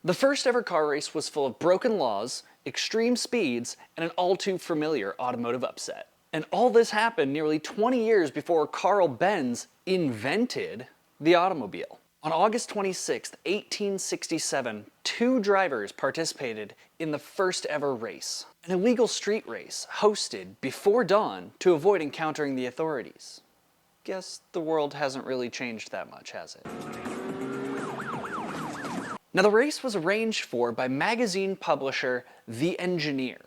The first ever car race was full of broken laws, extreme speeds, and an all too familiar automotive upset. And all this happened nearly 20 years before Carl Benz invented the automobile. On August 26, 1867, 2 drivers participated in the first ever race, an illegal street race hosted before dawn to avoid encountering the authorities. Guess the world hasn't really changed that much, has it? Now, the race was arranged for by magazine publisher The Engineer,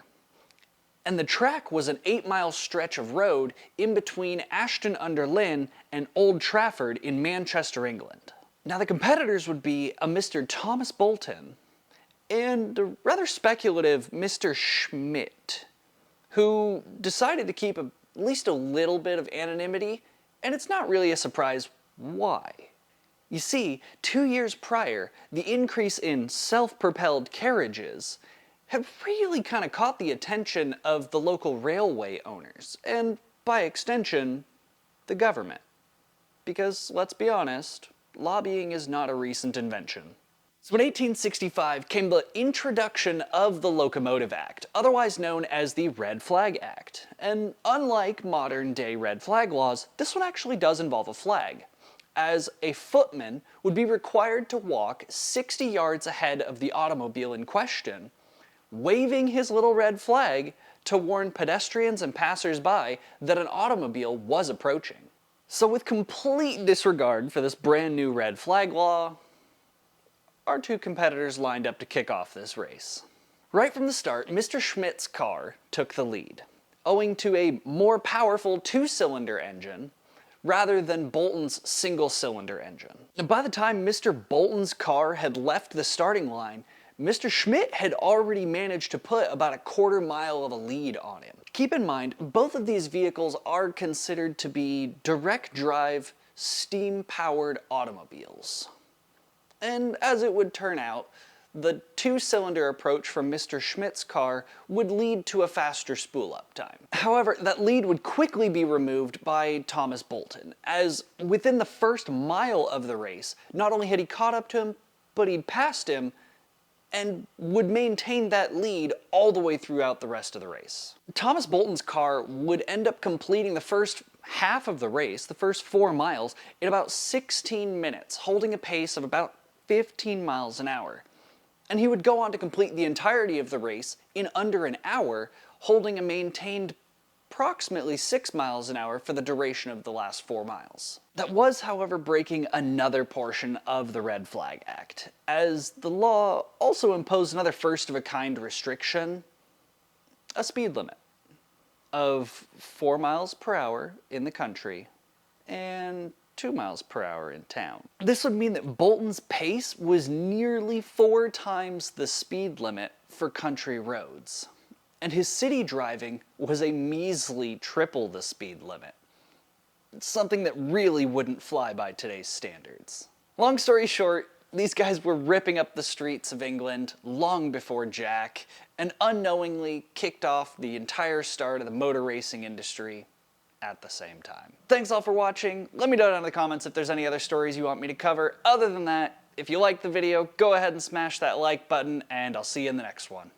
and the track was an 8-mile stretch of road in between Ashton-under-Lyne and Old Trafford in Manchester, England. Now, the competitors would be a Mr. Thomas Bolton and a rather speculative Mr. Schmidt, who decided to keep at least a little bit of anonymity, and it's not really a surprise why. You see, 2 years prior, the increase in self-propelled carriages had really kind of caught the attention of the local railway owners, and by extension, the government. Because, let's be honest, lobbying is not a recent invention. So in 1865 came the introduction of the Locomotive Act, otherwise known as the Red Flag Act. And unlike modern-day red flag laws, this one actually does involve a flag, as a footman would be required to walk 60 yards ahead of the automobile in question, waving his little red flag to warn pedestrians and passers-by that an automobile was approaching. So with complete disregard for this brand new red flag law, our 2 competitors lined up to kick off this race. Right from the start, Mr. Schmidt's car took the lead, owing to a more powerful 2-cylinder engine rather than Bolton's single-cylinder engine. And by the time Mr. Bolton's car had left the starting line, Mr. Schmidt had already managed to put about a quarter mile of a lead on him. Keep in mind, both of these vehicles are considered to be direct drive, steam-powered automobiles. And as it would turn out, the 2-cylinder approach from Mr. Schmidt's car would lead to a faster spool-up time. However, that lead would quickly be removed by Thomas Bolton, as within the first mile of the race, not only had he caught up to him, but he'd passed him, and would maintain that lead all the way throughout the rest of the race. Thomas Bolton's car would end up completing the first half of the race, the first 4 miles, in about 16 minutes, holding a pace of about 15 miles an hour. And he would go on to complete the entirety of the race in under an hour, holding a maintained approximately 6 miles an hour for the duration of the last 4 miles. That was, however, breaking another portion of the Red Flag Act, as the law also imposed another first-of-a-kind restriction, a speed limit of 4 miles per hour in the country and 2 miles per hour in town. This would mean that Bolton's pace was nearly 4 times the speed limit for country roads, and his city driving was a measly triple the speed limit. Something that really wouldn't fly by today's standards. Long story short, these guys were ripping up the streets of England long before Jack, and unknowingly kicked off the entire start of the motor racing industry at the same time. Thanks all for watching. Let me know down in the comments if there's any other stories you want me to cover. Other than that, if you liked the video, go ahead and smash that like button, and I'll see you in the next one.